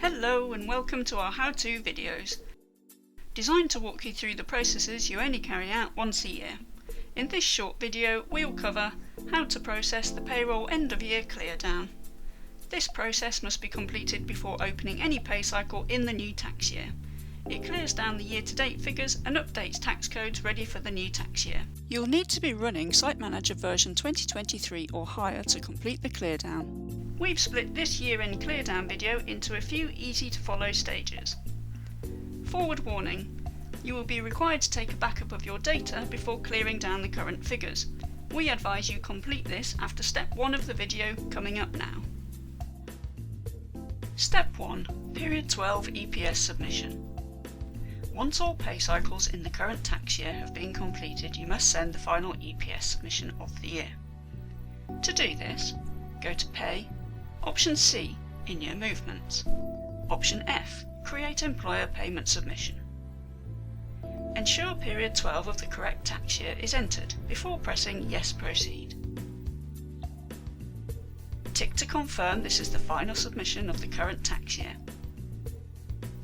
Hello and welcome to our how-to videos, designed to walk you through the processes you only carry out once a year. In this short video we'll cover how to process the payroll end of year clear down. This process must be completed before opening any pay cycle in the new tax year. It clears down the year-to-date figures and updates tax codes ready for the new tax year. You'll need to be running Site Manager version 2023 or higher to complete the clear down. We've split this year-end clear down video into a few easy to follow stages. Forward warning: you will be required to take a backup of your data before clearing down the current figures. We advise you complete this after step 1 of the video coming up now. Step 1. Period 12 EPS submission. Once all pay cycles in the current tax year have been completed, you must send the final EPS submission of the year. To do this, go to Pay, Option C in your Movements, Option F, Create Employer Payment Submission. Ensure period 12 of the correct tax year is entered before pressing Yes Proceed. Tick to confirm this is the final submission of the current tax year.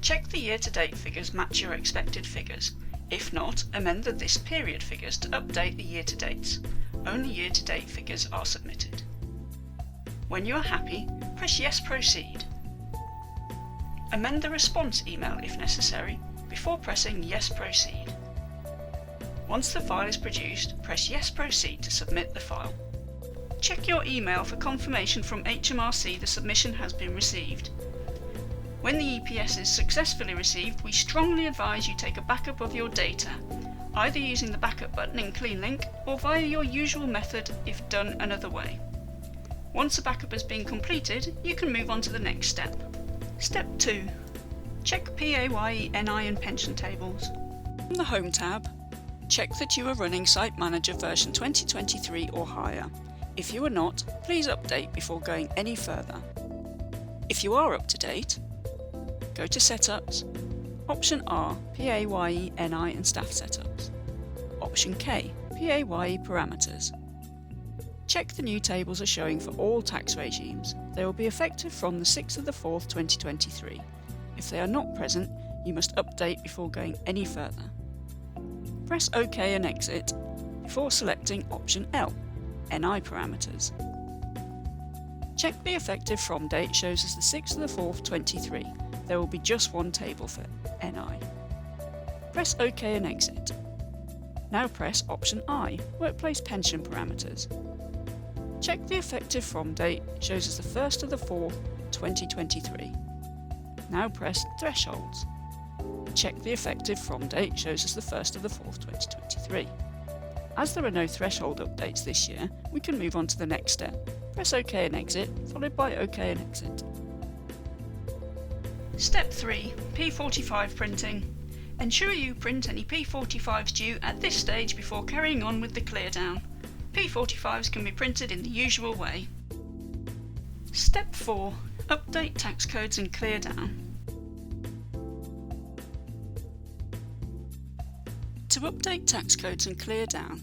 Check the year-to-date figures match your expected figures. If not, amend the this period figures to update the year-to-dates. Only year-to-date figures are submitted. When you are happy, press Yes Proceed. Amend the response email if necessary before pressing Yes Proceed. Once the file is produced, press Yes Proceed to submit the file. Check your email for confirmation from HMRC the submission has been received. When the EPS is successfully received, we strongly advise you take a backup of your data, either using the backup button in CleanLink or via your usual method if done another way. Once a backup has been completed, you can move on to the next step. Step 2. Check PAYE, NI and pension tables. From the Home tab, check that you are running Site Manager version 2023 or higher. If you are not, please update before going any further. If you are up to date, go to Setups, Option R, PAYE, NI and Staff Setups, Option K, PAYE Parameters. Check the new tables are showing for all tax regimes. They will be effective from the 6th of the 4th, 2023. If they are not present, you must update before going any further. Press OK and exit before selecting Option L, NI Parameters. Check the effective from date shows as the 6th of the 4th, 23. There will be just one table for NI. Press OK and exit. Now press Option I, Workplace Pension Parameters. Check the effective from date shows as the 1st of the 4th, 2023. Now press Thresholds. Check the effective from date shows as the 1st of the 4th, 2023. As there are no threshold updates this year, we can move on to the next step. Press OK and exit, followed by OK and exit. Step 3. P45 printing. Ensure you print any P45s due at this stage before carrying on with the clear down. P45s can be printed in the usual way. Step 4. Update tax codes and clear down. To update tax codes and clear down,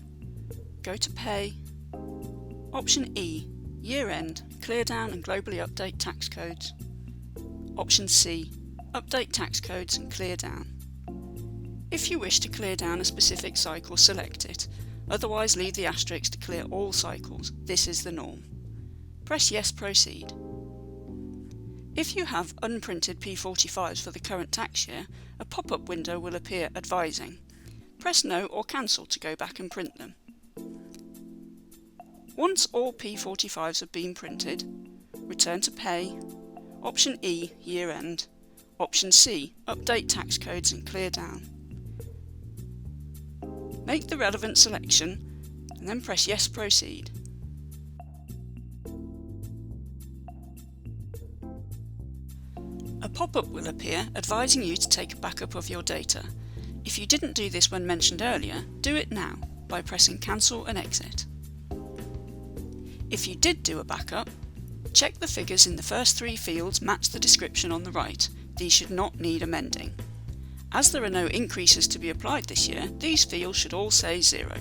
go to Pay, Option E, Year End, Clear Down and Globally Update Tax Codes. Option C, Update Tax Codes and Clear Down. If you wish to clear down a specific cycle, select it. Otherwise, leave the asterisk to clear all cycles. This is the norm. Press Yes Proceed. If you have unprinted P45s for the current tax year, a pop-up window will appear advising. Press No or Cancel to go back and print them. Once all P45s have been printed, return to Pay, Option E, Year End, Option C, Update Tax Codes and Clear Down. Make the relevant selection and then press Yes Proceed. A pop-up will appear advising you to take a backup of your data. If you didn't do this when mentioned earlier, do it now by pressing Cancel and Exit. If you did do a backup, check the figures in the first 3 fields match the description on the right. These should not need amending. As there are no increases to be applied this year, these fields should all say 0.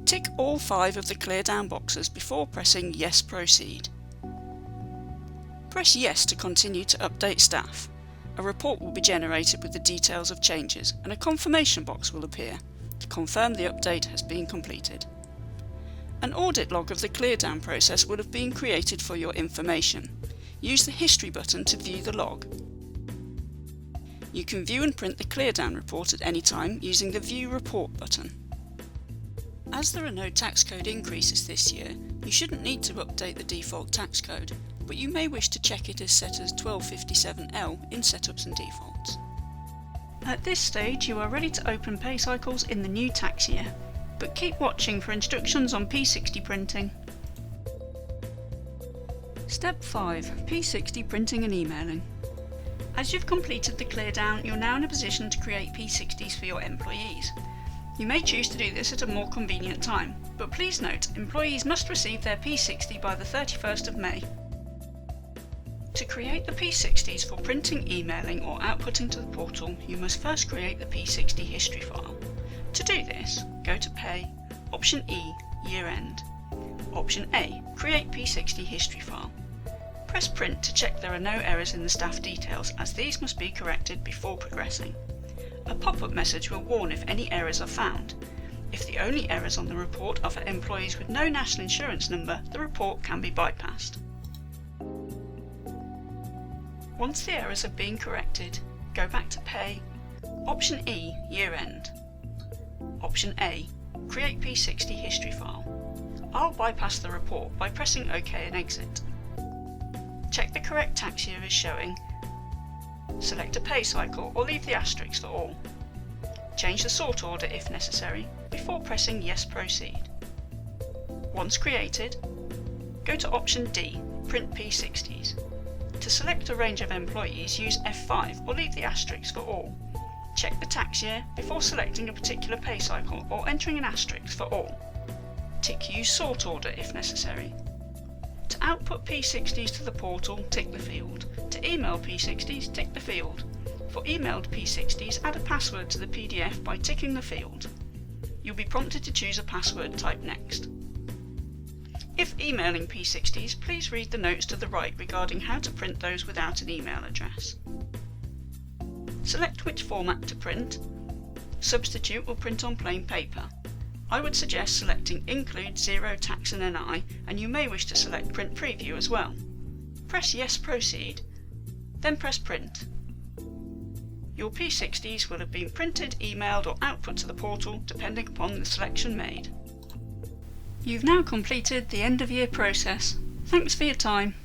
Tick all 5 of the clear down boxes before pressing Yes Proceed. Press Yes to continue to update staff. A report will be generated with the details of changes and a confirmation box will appear to confirm the update has been completed. An audit log of the cleardown process would have been created for your information. Use the History button to view the log. You can view and print the cleardown report at any time using the View Report button. As there are no tax code increases this year, you shouldn't need to update the default tax code, but you may wish to check it is set as 1257L in Setups and Defaults. At this stage you are ready to open pay cycles in the new tax year, but keep watching for instructions on P60 printing. Step 5. P60 printing and emailing. As you've completed the cleardown, you're now in a position to create P60s for your employees. You may choose to do this at a more convenient time, but please note, employees must receive their P60 by the 31st of May. To create the P60s for printing, emailing or outputting to the portal, you must first create the P60 history file. To do this, go to Pay, Option E, Year End. Option A, Create P60 history file. Press Print to check there are no errors in the staff details, as these must be corrected before progressing. A pop-up message will warn if any errors are found. If the only errors on the report are for employees with no national insurance number, the report can be bypassed. Once the errors have been corrected, go back to Pay, Option E, Year End. Option A, Create P60 history file. I'll bypass the report by pressing OK and Exit. Check the correct tax year is showing. Select a pay cycle or leave the asterisks for all. Change the sort order if necessary before pressing Yes Proceed. Once created, go to Option D, Print P60s. To select a range of employees, use F5 or leave the asterisks for all. Check the tax year before selecting a particular pay cycle or entering an asterisk for all. Tick Use Sort Order if necessary. To output P60s to the portal, tick the field. To email P60s, tick the field. For emailed P60s, add a password to the PDF by ticking the field. You'll be prompted to choose a password type next. If emailing P60s, please read the notes to the right regarding how to print those without an email address. Select which format to print. Substitute will print on plain paper. I would suggest selecting Include Zero Tax and NI, and you may wish to select Print Preview as well. Press Yes Proceed, then press Print. Your P60s will have been printed, emailed or output to the portal depending upon the selection made. You've now completed the end of year process. Thanks for your time.